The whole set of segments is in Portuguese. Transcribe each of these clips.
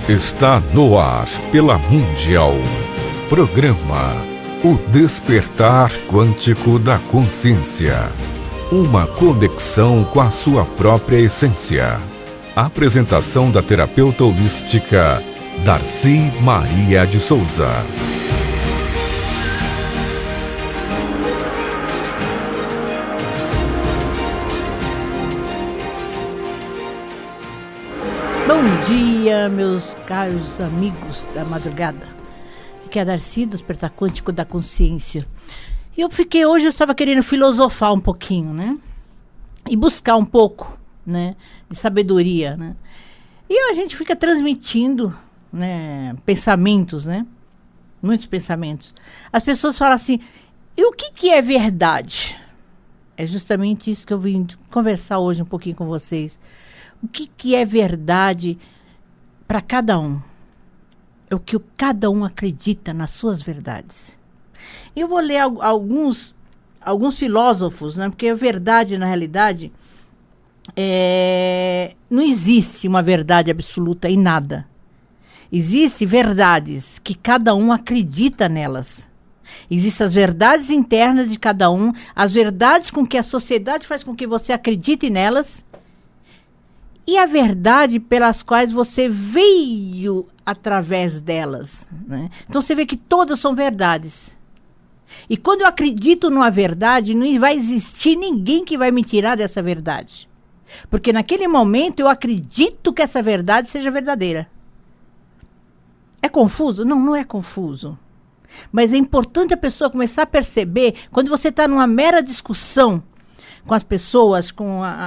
Está no ar pela Mundial. Programa O Despertar Quântico da Consciência. Uma conexão com a sua própria essência. Apresentação da terapeuta holística Darcy Maria de Souza. Bom dia, meus caros amigos da madrugada. Aqui é a Darcy, do Despertar Quântico da Consciência. E hoje eu estava querendo filosofar um pouquinho, né? E buscar um pouco, né, de sabedoria, né? E a gente fica transmitindo, né, pensamentos, né? Muitos pensamentos. As pessoas falam assim, e o que é verdade? É justamente isso que eu vim conversar hoje um pouquinho com vocês. O que é verdade para cada um? É o que cada um acredita nas suas verdades. Eu vou ler alguns filósofos, né? Porque a verdade, na realidade, não existe uma verdade absoluta em nada. Existem verdades que cada um acredita nelas. Existem as verdades internas de cada um, as verdades com que a sociedade faz com que você acredite nelas, e a verdade pelas quais você veio através delas, né? Então você vê que todas são verdades. E quando eu acredito numa verdade, não vai existir ninguém que vai me tirar dessa verdade. Porque naquele momento eu acredito que essa verdade seja verdadeira. É confuso? Não, não é confuso. Mas é importante a pessoa começar a perceber, quando você está numa mera discussão com as pessoas,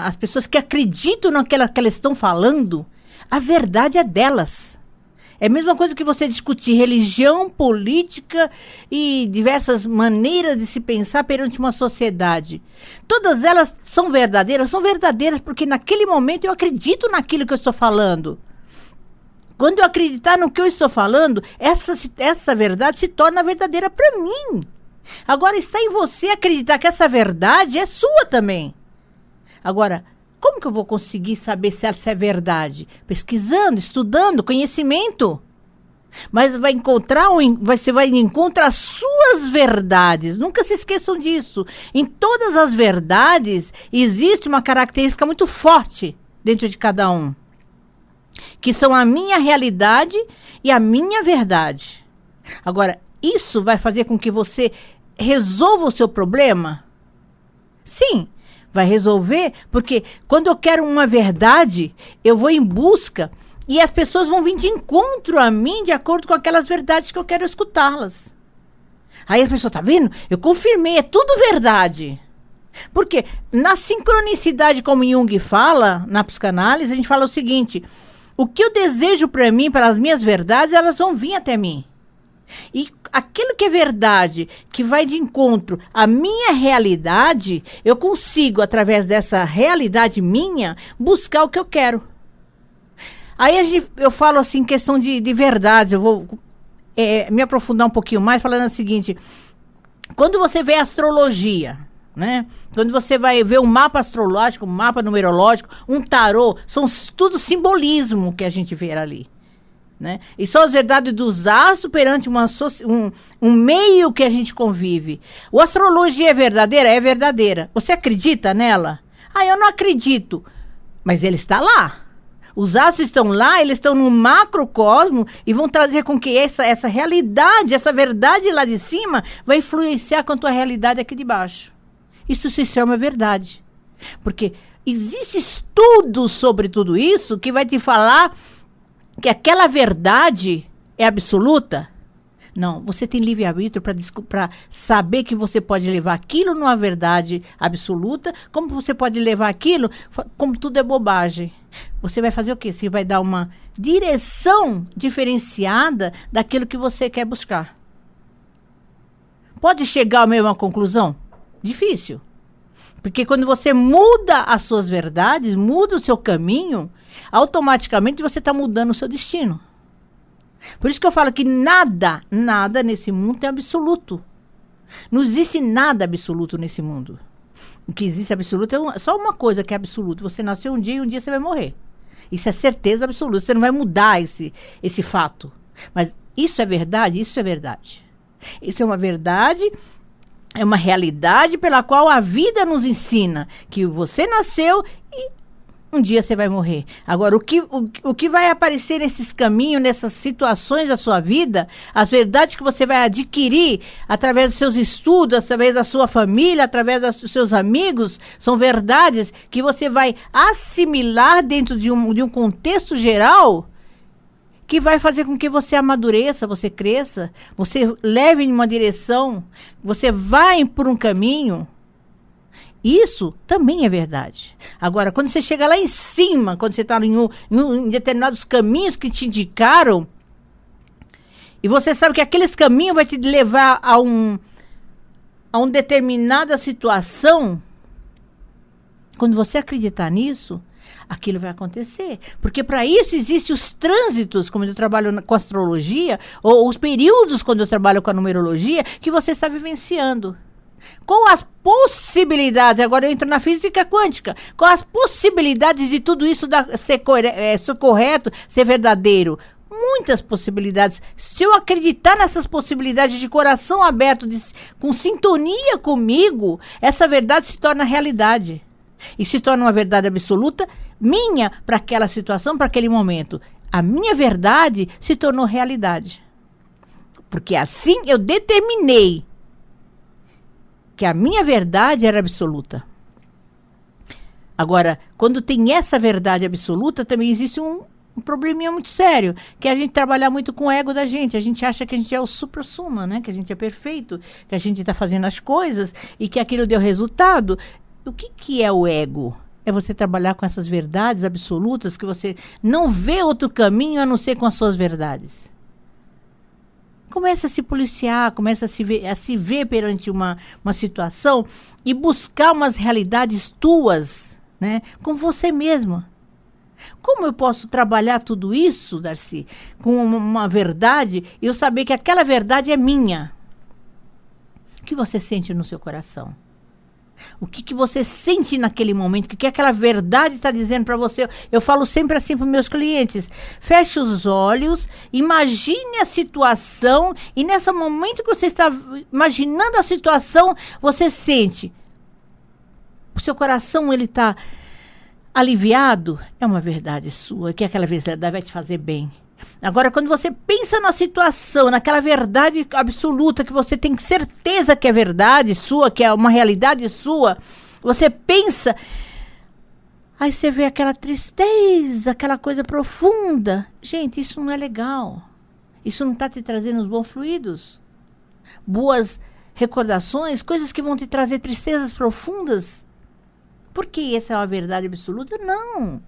as pessoas que acreditam naquela que elas estão falando, a verdade é delas. É a mesma coisa que você discutir religião, política e diversas maneiras de se pensar perante uma sociedade. Todas elas são verdadeiras porque naquele momento eu acredito naquilo que eu estou falando. Quando eu acreditar no que eu estou falando, essa verdade se torna verdadeira para mim. Agora está em você acreditar que essa verdade é sua também. Agora, como que eu vou conseguir saber se essa é verdade? Pesquisando, estudando, conhecimento. Mas você vai encontrar as suas verdades. Nunca se esqueçam disso. Em todas as verdades existe uma característica muito forte dentro de cada um, que são a minha realidade e a minha verdade. Agora, isso vai fazer com que você resolva o seu problema? Sim, vai resolver, porque quando eu quero uma verdade, eu vou em busca e as pessoas vão vir de encontro a mim de acordo com aquelas verdades que eu quero escutá-las. Aí a pessoa, tá vendo? Eu confirmei, é tudo verdade. Porque na sincronicidade, como Jung fala, na psicanálise, a gente fala o seguinte, o que eu desejo para mim, para as minhas verdades, elas vão vir até mim. E aquilo que é verdade, que vai de encontro à minha realidade, eu consigo, através dessa realidade minha, buscar o que eu quero. Aí eu falo assim, questão de verdades, eu vou me aprofundar um pouquinho mais, falando o seguinte, quando você vê a astrologia, né? Quando você vai ver um mapa astrológico, um mapa numerológico, um tarô, são tudo simbolismo que a gente vê ali. Né? E são as verdades dos astros perante um meio que a gente convive. A astrologia é verdadeira? É verdadeira. Você acredita nela? Ah, eu não acredito. Mas ele está lá. Os astros estão lá, eles estão no macrocosmo e vão trazer com que essa realidade, essa verdade lá de cima vai influenciar com a tua realidade aqui de baixo. Isso se chama verdade. Porque existe estudo sobre tudo isso que vai te falar que aquela verdade é absoluta? Não, você tem livre-arbítrio para saber que você pode levar aquilo numa verdade absoluta, como você pode levar aquilo, como tudo é bobagem. Você vai fazer o quê? Você vai dar uma direção diferenciada daquilo que você quer buscar. Pode chegar à mesma conclusão? Difícil. Porque quando você muda as suas verdades, muda o seu caminho, automaticamente você está mudando o seu destino. Por isso que eu falo que nada nesse mundo é absoluto. Não existe nada absoluto nesse mundo. O que existe absoluto é só uma coisa que é absoluto. Você nasceu um dia e um dia você vai morrer. Isso é certeza absoluta. Você não vai mudar esse fato. Mas isso é verdade? Isso é verdade. Isso é uma verdade, é uma realidade pela qual a vida nos ensina que você nasceu e um dia você vai morrer. Agora, o que vai aparecer nesses caminhos, nessas situações da sua vida, as verdades que você vai adquirir através dos seus estudos, através da sua família, através dos seus amigos, são verdades que você vai assimilar dentro de um contexto geral que vai fazer com que você amadureça, você cresça, você leve em uma direção, você vai por um caminho. Isso também é verdade. Agora, quando você chega lá em cima, quando você está em determinados caminhos que te indicaram, e você sabe que aqueles caminhos vai te levar a uma determinada situação, quando você acreditar nisso, aquilo vai acontecer. Porque para isso existem os trânsitos, como eu trabalho com astrologia, ou os períodos, quando eu trabalho com a numerologia, que você está vivenciando. Com as possibilidades, agora eu entro na física quântica, com as possibilidades de tudo isso ser correto, ser verdadeiro. Muitas possibilidades. Se eu acreditar nessas possibilidades de coração aberto, com sintonia comigo, essa verdade se torna realidade. E se torna uma verdade absoluta minha para aquela situação, para aquele momento. A minha verdade se tornou realidade. Porque assim eu determinei que a minha verdade era absoluta. Agora, quando tem essa verdade absoluta, também existe um probleminha muito sério, que é a gente trabalhar muito com o ego da gente. A gente acha que a gente é o supra-suma, né? Que a gente é perfeito, que a gente está fazendo as coisas e que aquilo deu resultado. O que é o ego? É você trabalhar com essas verdades absolutas que você não vê outro caminho a não ser com as suas verdades. Começa a se policiar, começa a se ver perante uma situação e buscar umas realidades tuas, né, com você mesma. Como eu posso trabalhar tudo isso, Darcy, com uma verdade e eu saber que aquela verdade é minha? O que você sente no seu coração? O que você sente naquele momento? O que aquela verdade está dizendo para você? Eu falo sempre assim para meus clientes. Feche os olhos, imagine a situação e nesse momento que você está imaginando a situação, você sente. O seu coração, ele está aliviado? É uma verdade sua, que aquela verdade vai te fazer bem. Agora, quando você pensa na situação, naquela verdade absoluta, que você tem certeza que é verdade sua, que é uma realidade sua, você pensa, aí você vê aquela tristeza, aquela coisa profunda. Gente, isso não é legal. Isso não está te trazendo os bons fluidos, boas recordações, coisas que vão te trazer tristezas profundas. Porque essa é uma verdade absoluta? Não.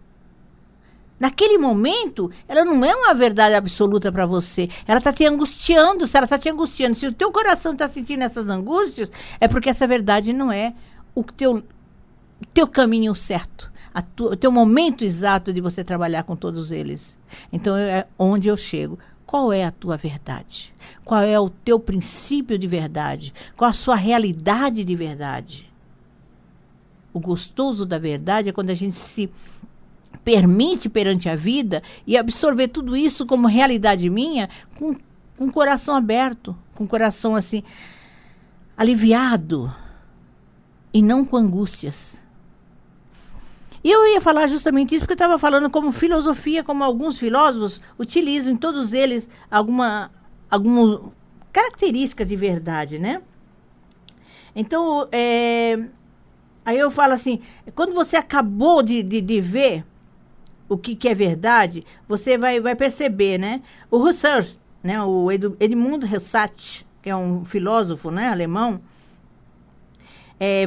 Naquele momento, ela não é uma verdade absoluta para você. Ela está te angustiando. Se ela está te angustiando, se o teu coração está sentindo essas angústias, é porque essa verdade não é o teu caminho certo. O teu momento exato de você trabalhar com todos eles. Então, é onde eu chego. Qual é a tua verdade? Qual é o teu princípio de verdade? Qual a sua realidade de verdade? O gostoso da verdade é quando a gente se permite perante a vida e absorver tudo isso como realidade minha com o coração aberto, com o coração assim aliviado e não com angústias. E eu ia falar justamente isso porque eu estava falando como filosofia, como alguns filósofos utilizam em todos eles alguma característica de verdade, né? Então, aí eu falo assim, quando você acabou de ver o que é verdade, você vai perceber, né? O Husserl, né? O Edmund Husserl, que é um filósofo, né, alemão,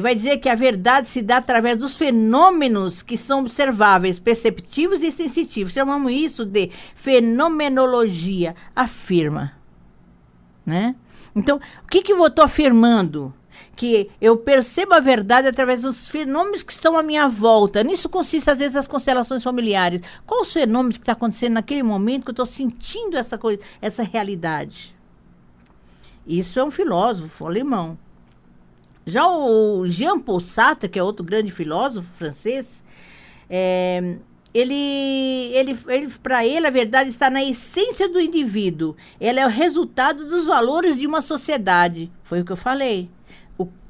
vai dizer que a verdade se dá através dos fenômenos que são observáveis, perceptivos e sensitivos. Chamamos isso de fenomenologia, afirma, né? Então, o que eu estou afirmando? Que eu percebo a verdade através dos fenômenos que estão à minha volta. Nisso consiste, às vezes, as constelações familiares. Qual os fenômenos que está acontecendo naquele momento que eu estou sentindo essa realidade? Isso é um filósofo alemão. Já o Jean-Paul Sartre, que é outro grande filósofo francês, Para ele, a verdade está na essência do indivíduo. Ela é o resultado dos valores de uma sociedade. Foi o que eu falei.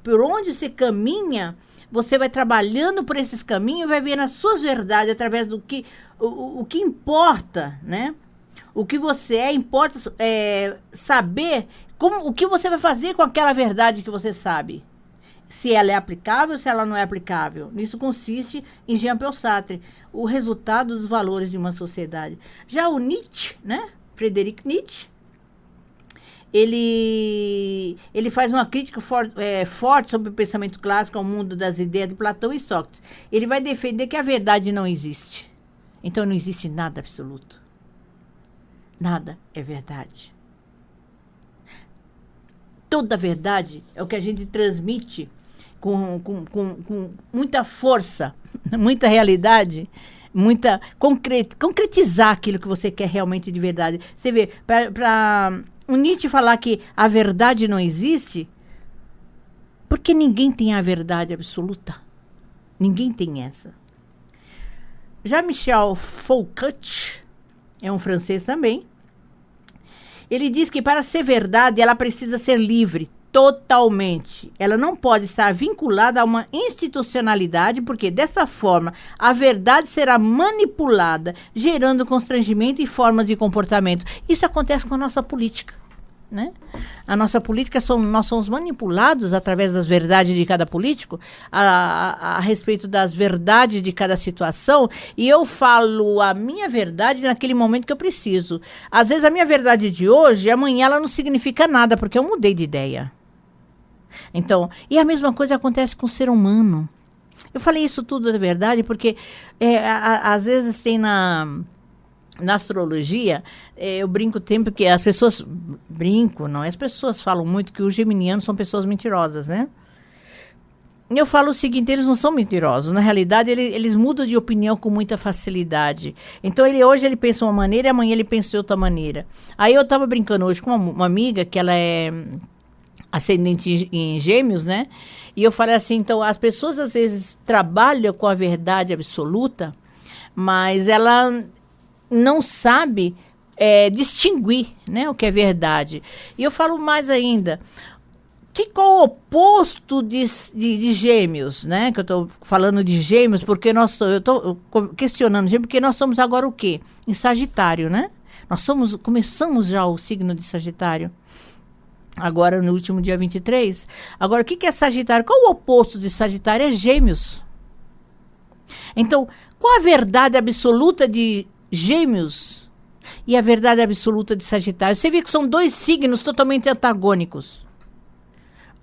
Por onde você caminha, você vai trabalhando por esses caminhos e vai ver as suas verdades através do que o que importa, né? O que você importa saber o que você vai fazer com aquela verdade que você sabe. Se ela é aplicável, se ela não é aplicável. Nisso consiste em Jean-Paul Sartre, o resultado dos valores de uma sociedade. Já o Nietzsche, né? Friedrich Nietzsche, ele faz uma crítica forte sobre o pensamento clássico ao mundo das ideias de Platão e Sócrates. Ele vai defender que a verdade não existe. Então não existe nada absoluto. Nada é verdade. Toda verdade é o que a gente transmite com muita força, muita realidade, concretizar aquilo que você quer realmente de verdade. Você vê, para o Nietzsche falar que a verdade não existe, porque ninguém tem a verdade absoluta. Ninguém tem essa. Já Michel Foucault, é um francês também, ele diz que para ser verdade, ela precisa ser livre, totalmente. Ela não pode estar vinculada a uma institucionalidade, porque dessa forma a verdade será manipulada, gerando constrangimento e formas de comportamento. Isso acontece com a nossa política, né? A nossa política, nós somos manipulados através das verdades de cada político, a respeito das verdades de cada situação, e eu falo a minha verdade naquele momento que eu preciso. Às vezes a minha verdade de hoje, amanhã ela não significa nada, porque eu mudei de ideia. Então, e a mesma coisa acontece com o ser humano. Eu falei isso tudo de verdade, porque às vezes tem na astrologia, eu brinco o tempo que as pessoas... As pessoas falam muito que os geminianos são pessoas mentirosas, né? Eu falo o seguinte, eles não são mentirosos. Na realidade, eles mudam de opinião com muita facilidade. Então, hoje ele pensa uma maneira e amanhã ele pensa de outra maneira. Aí eu estava brincando hoje com uma amiga, que ela é ascendente em Gêmeos, né? E eu falei assim, então, as pessoas às vezes trabalham com a verdade absoluta, mas ela não sabe distinguir, né, o que é verdade. E eu falo mais ainda, qual o oposto de Gêmeos, né? Que eu estou falando de Gêmeos, porque eu estou questionando Gêmeos, porque nós somos agora o quê? Em Sagitário, né? Começamos já o signo de Sagitário. Agora, no último dia 23. Agora, o que é Sagitário? Qual o oposto de Sagitário? É Gêmeos. Então, qual a verdade absoluta de Gêmeos e a verdade absoluta de Sagitário? Você vê que são dois signos totalmente antagônicos.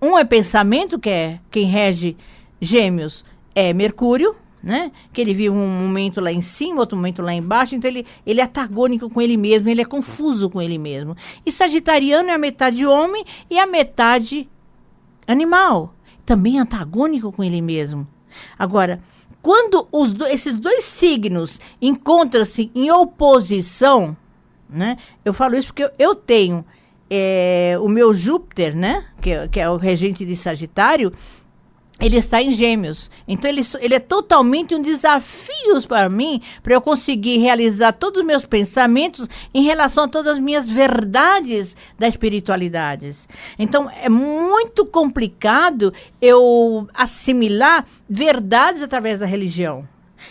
Um é pensamento, que é quem rege Gêmeos é Mercúrio, né? Que ele vive um momento lá em cima, outro momento lá embaixo, então ele é antagônico com ele mesmo, ele é confuso com ele mesmo. E Sagitariano é a metade homem e a metade animal, também antagônico com ele mesmo. Agora, quando esses dois signos encontram-se em oposição, né? Eu falo isso porque eu tenho o meu Júpiter, né? Que é o regente de Sagitário, ele está em Gêmeos. Então, ele é totalmente um desafio para mim, para eu conseguir realizar todos os meus pensamentos em relação a todas as minhas verdades da espiritualidade. Então, é muito complicado eu assimilar verdades através da religião.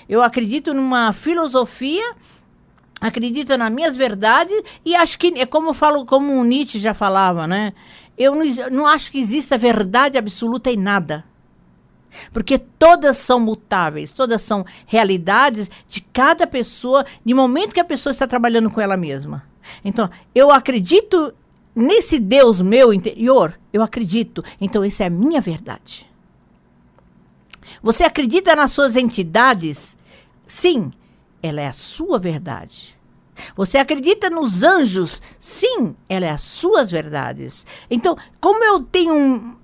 Eu acredito numa filosofia, acredito nas minhas verdades e acho que, como o Nietzsche já falava, né? Eu não acho que exista verdade absoluta em nada. Porque todas são mutáveis, todas são realidades de cada pessoa, de momento que a pessoa está trabalhando com ela mesma. Então, eu acredito nesse Deus meu interior, eu acredito. Então, essa é a minha verdade. Você acredita nas suas entidades? Sim, ela é a sua verdade. Você acredita nos anjos? Sim, ela é as suas verdades. Então, como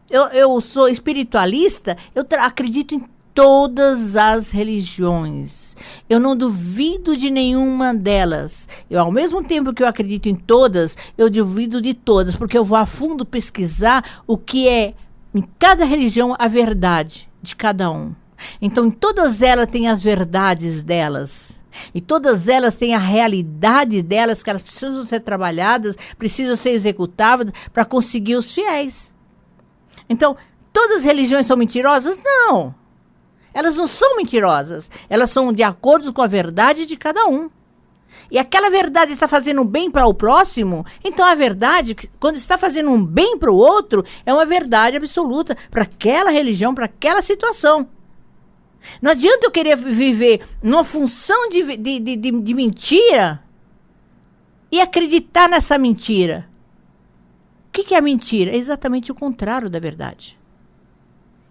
eu sou espiritualista, eu acredito em todas as religiões. Eu não duvido de nenhuma delas. Ao mesmo tempo que eu acredito em todas, eu duvido de todas, porque eu vou a fundo pesquisar o que é, em cada religião, a verdade de cada um. Então, em todas elas tem as verdades delas. E todas elas têm a realidade delas, que elas precisam ser trabalhadas, precisam ser executadas para conseguir os fiéis. Então, todas as religiões são mentirosas? Não. Elas não são mentirosas. Elas são de acordo com a verdade de cada um. E aquela verdade está fazendo um bem para o próximo, então a verdade, quando está fazendo um bem para o outro, é uma verdade absoluta para aquela religião, para aquela situação. Não adianta eu querer viver numa função de mentira e acreditar nessa mentira. O que é a mentira? É exatamente o contrário da verdade.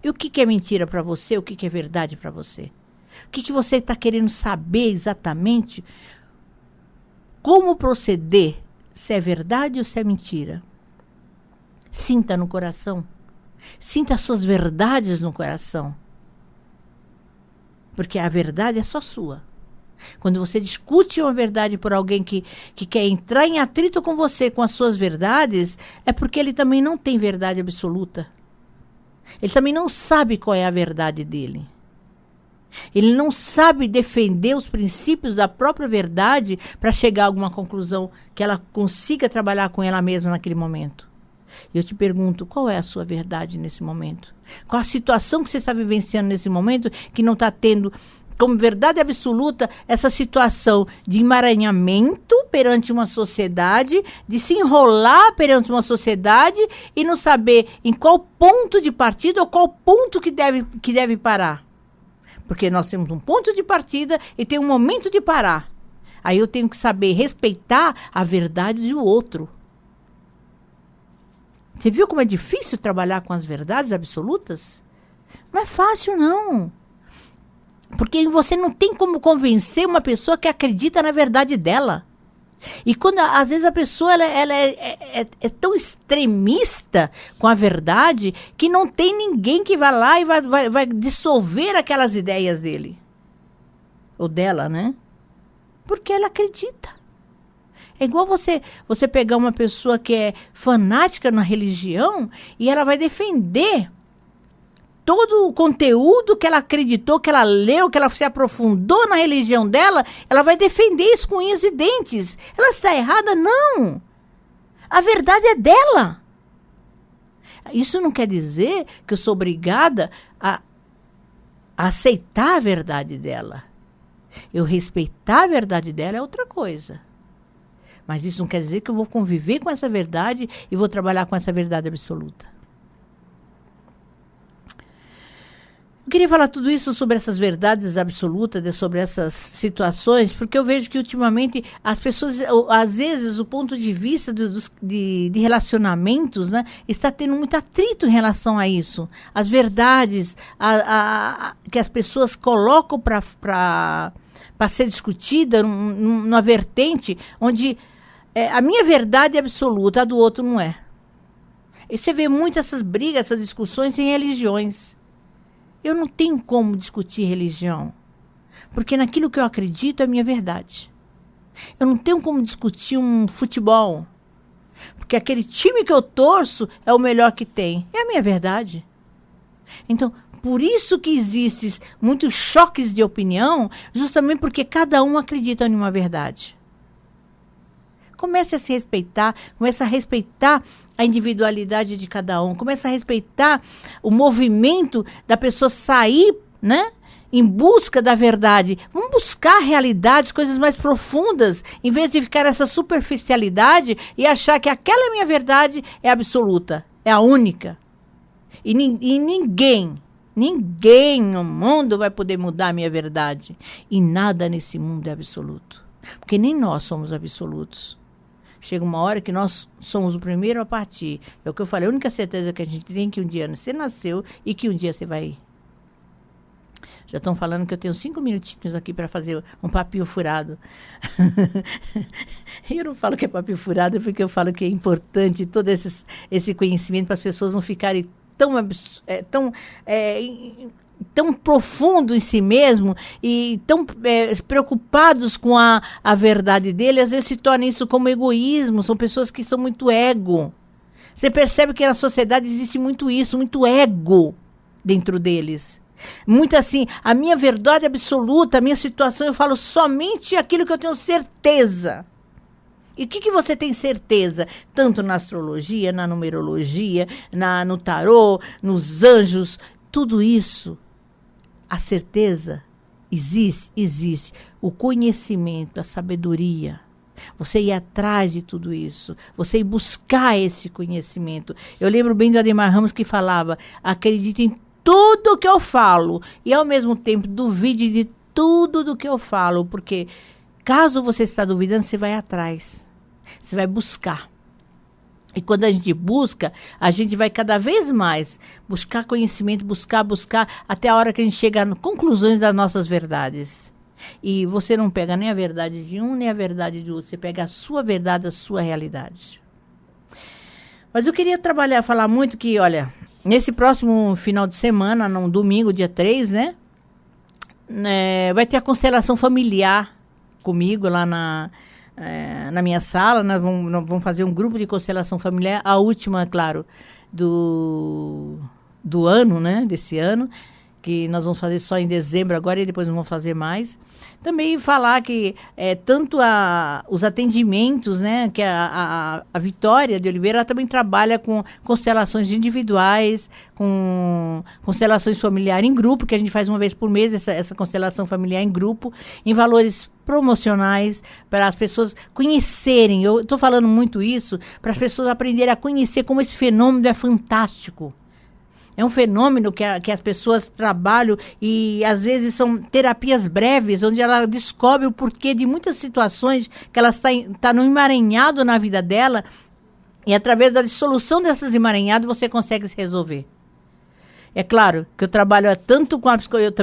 E o que é mentira para você? O que é verdade para você? O que você está querendo saber exatamente? Como proceder? Se é verdade ou se é mentira? Sinta no coração. Sinta as suas verdades no coração. Porque a verdade é só sua. Quando você discute uma verdade por alguém que quer entrar em atrito com você, com as suas verdades, é porque ele também não tem verdade absoluta. Ele também não sabe qual é a verdade dele. Ele não sabe defender os princípios da própria verdade para chegar a alguma conclusão que ela consiga trabalhar com ela mesma naquele momento. E eu te pergunto, qual é a sua verdade nesse momento? Qual a situação que você está vivenciando nesse momento que não está tendo como verdade absoluta essa situação de emaranhamento perante uma sociedade, de se enrolar perante uma sociedade e não saber em qual ponto de partida ou qual ponto que deve parar? Porque nós temos um ponto de partida e tem um momento de parar. Aí eu tenho que saber respeitar a verdade do outro. Você viu como é difícil trabalhar com as verdades absolutas? Não é fácil, não. Porque você não tem como convencer uma pessoa que acredita na verdade dela. E quando, às vezes, a pessoa ela é tão extremista com a verdade que não tem ninguém que vai lá e vai dissolver aquelas ideias dele. Ou dela, né? Porque ela acredita. É igual você pegar uma pessoa que é fanática na religião e ela vai defender todo o conteúdo que ela acreditou, que ela leu, que ela se aprofundou na religião dela, ela vai defender isso com unhas e dentes. Ela está errada? Não. A verdade é dela. Isso não quer dizer que eu sou obrigada a aceitar a verdade dela. Eu respeitar a verdade dela é outra coisa. Mas isso não quer dizer que eu vou conviver com essa verdade e vou trabalhar com essa verdade absoluta. Eu queria falar tudo isso sobre essas verdades absolutas, sobre essas situações, porque eu vejo que ultimamente as pessoas, às vezes, o ponto de vista de relacionamentos, né, está tendo muito atrito em relação a isso. As verdades que as pessoas colocam para ser discutida numa vertente onde a minha verdade é absoluta, a do outro não é. E você vê muito essas brigas, essas discussões em religiões. Eu não tenho como discutir religião, porque naquilo que eu acredito é a minha verdade. Eu não tenho como discutir um futebol, porque aquele time que eu torço é o melhor que tem. É a minha verdade. Então, por isso que existem muitos choques de opinião, justamente porque cada um acredita em uma verdade. Comece a se respeitar, comece a respeitar a individualidade de cada um, comece a respeitar o movimento da pessoa sair, né, em busca da verdade. Vamos buscar realidades, coisas mais profundas, em vez de ficar nessa superficialidade e achar que aquela minha verdade é absoluta, é a única. E ninguém no mundo vai poder mudar a minha verdade. E nada nesse mundo é absoluto. Porque nem nós somos absolutos. Chega uma hora que nós somos o primeiro a partir. É o que eu falei, a única certeza que a gente tem é que um dia você nasceu e que um dia você vai ir. Já estão falando que eu tenho 5 minutinhos aqui para fazer um papinho furado. Eu não falo que é papinho furado porque eu falo que é importante todo esse conhecimento para as pessoas não ficarem tão profundo em si mesmo e tão preocupados com a verdade dele, às vezes se torna isso como egoísmo. São pessoas que são muito ego. Você percebe que na sociedade existe muito isso, muito ego dentro deles. Muito assim, a minha verdade absoluta, a minha situação, eu falo somente aquilo que eu tenho certeza. E o que você tem certeza? Tanto na astrologia, na numerologia, no tarô, nos anjos, tudo isso. A certeza existe. O conhecimento, a sabedoria. Você ir atrás de tudo isso. Você ir buscar esse conhecimento. Eu lembro bem do Ademar Ramos que falava, acredite em tudo que eu falo. E ao mesmo tempo, duvide de tudo do que eu falo. Porque caso você está duvidando, você vai atrás. Você vai buscar. E quando a gente busca, a gente vai cada vez mais buscar conhecimento, buscar, até a hora que a gente chega a conclusões das nossas verdades. E você não pega nem a verdade de um, nem a verdade de outro. Você pega a sua verdade, a sua realidade. Mas eu queria falar muito que, olha, nesse próximo final de semana, no domingo, dia 3, né? Vai ter a constelação familiar comigo lá na minha sala. Nós vamos fazer um grupo de constelação familiar, a última, claro, do ano, né, desse ano, que nós vamos fazer só em dezembro agora e depois não vamos fazer mais. Também falar que tanto os atendimentos, né, que a Vitória de Oliveira, ela também trabalha com constelações individuais, com constelações familiares em grupo, que a gente faz uma vez por mês, essa constelação familiar em grupo, em valores promocionais, para as pessoas conhecerem. Eu estou falando muito isso para as pessoas aprenderem a conhecer como esse fenômeno é fantástico. É um fenômeno que as pessoas trabalham e, às vezes, são terapias breves, onde ela descobre o porquê de muitas situações que ela está no emaranhado na vida dela, e, através da dissolução dessas emaranhados, você consegue se resolver. É claro que eu trabalho tanto com a psicologia,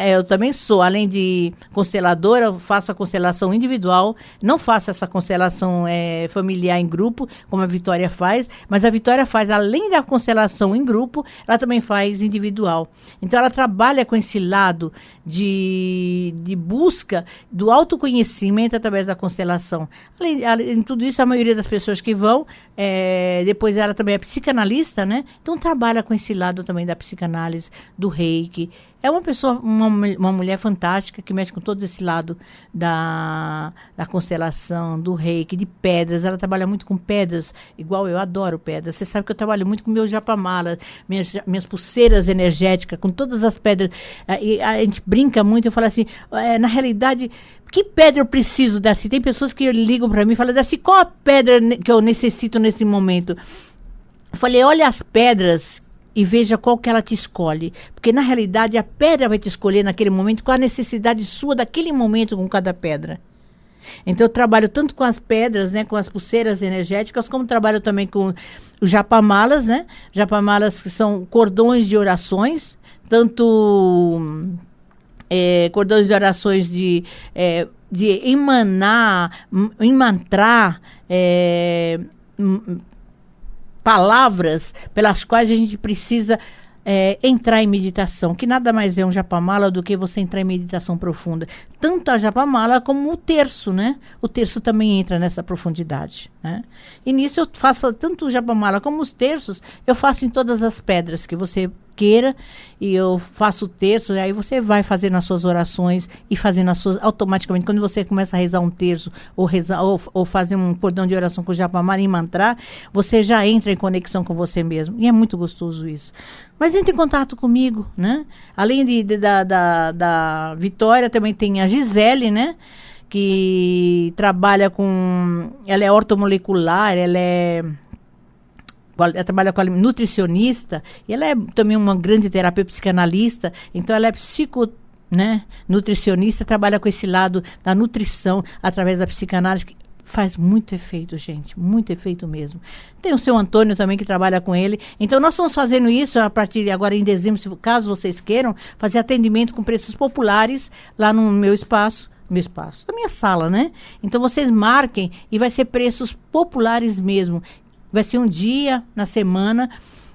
eu também sou, além de consteladora, eu faço a constelação individual, não faço essa constelação familiar em grupo, como a Vitória faz, mas a Vitória faz, além da constelação em grupo, ela também faz individual. Então, ela trabalha com esse lado de busca do autoconhecimento através da constelação. Além de tudo isso, a maioria das pessoas que vão, depois ela também é psicanalista, né? Então, trabalha com esse lado também da psicanálise, do reiki. É uma mulher fantástica que mexe com todo esse lado da constelação, do reiki, de pedras. Ela trabalha muito com pedras, igual eu adoro pedras. Você sabe que eu trabalho muito com meu japamala, minhas pulseiras energéticas, com todas as pedras. E a gente brinca muito, eu falo assim, na realidade, que pedra eu preciso, Darcy? Tem pessoas que ligam para mim e falam, Darcy, qual a pedra que eu necessito nesse momento? Eu falei, olha as pedras e veja qual que ela te escolhe. Porque, na realidade, a pedra vai te escolher naquele momento, com a necessidade sua daquele momento com cada pedra. Então, eu trabalho tanto com as pedras, né, com as pulseiras energéticas, como trabalho também com os japamalas, né? Japamalas que são cordões de orações, tanto cordões de orações de emanar, imantrar, palavras pelas quais a gente precisa entrar em meditação, que nada mais é um japamala do que você entrar em meditação profunda. Tanto a japamala como o terço, né? O terço também entra nessa profundidade, né? E nisso eu faço tanto o japamala como os terços, eu faço em todas as pedras que você queira, e eu faço o terço, e aí você vai fazendo as suas orações e fazendo as suas, automaticamente, quando você começa a rezar um terço, ou fazer um cordão de oração com o japamala e mantrar, você já entra em conexão com você mesmo, e é muito gostoso isso. Mas entre em contato comigo, né? Além da Vitória, também tem a Gisele, né? Que trabalha ela é ortomolecular, ela trabalha com a nutricionista, e ela é também uma grande terapeuta psicanalista, então ela é nutricionista, trabalha com esse lado da nutrição através da psicanálise, que faz muito efeito, gente, muito efeito mesmo. Tem o seu Antônio também, que trabalha com ele. Então, nós estamos fazendo isso a partir de agora, em dezembro, caso vocês queiram, fazer atendimento com preços populares lá no meu espaço, na minha sala, né? Então, vocês marquem e vai ser preços populares mesmo. Vai ser um dia na semana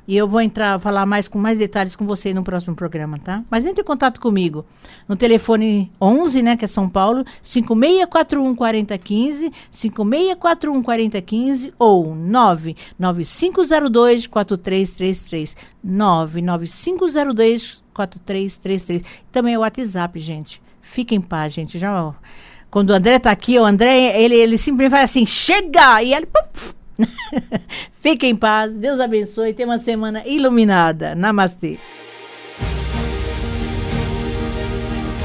e eu vou falar com mais detalhes com você no próximo programa, tá? Mas entre em contato comigo no telefone 11, né, que é São Paulo, 5641-4015, 5641-4015 ou 99502-4333, 99502 4333. Também é o WhatsApp, gente. Fique em paz, gente. Já, quando o André tá aqui, o André, ele simplesmente vai assim, chega! E ele... Fique em paz, Deus abençoe, tenha uma semana iluminada. Namastê.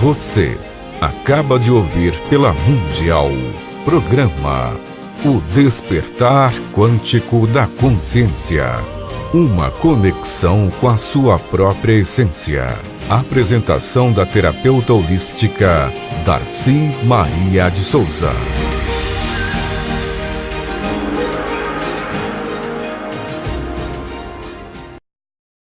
Você acaba de ouvir pela Mundial, programa O Despertar Quântico da Consciência. Uma conexão com a sua própria essência. Apresentação da terapeuta holística Darcy Maria de Souza.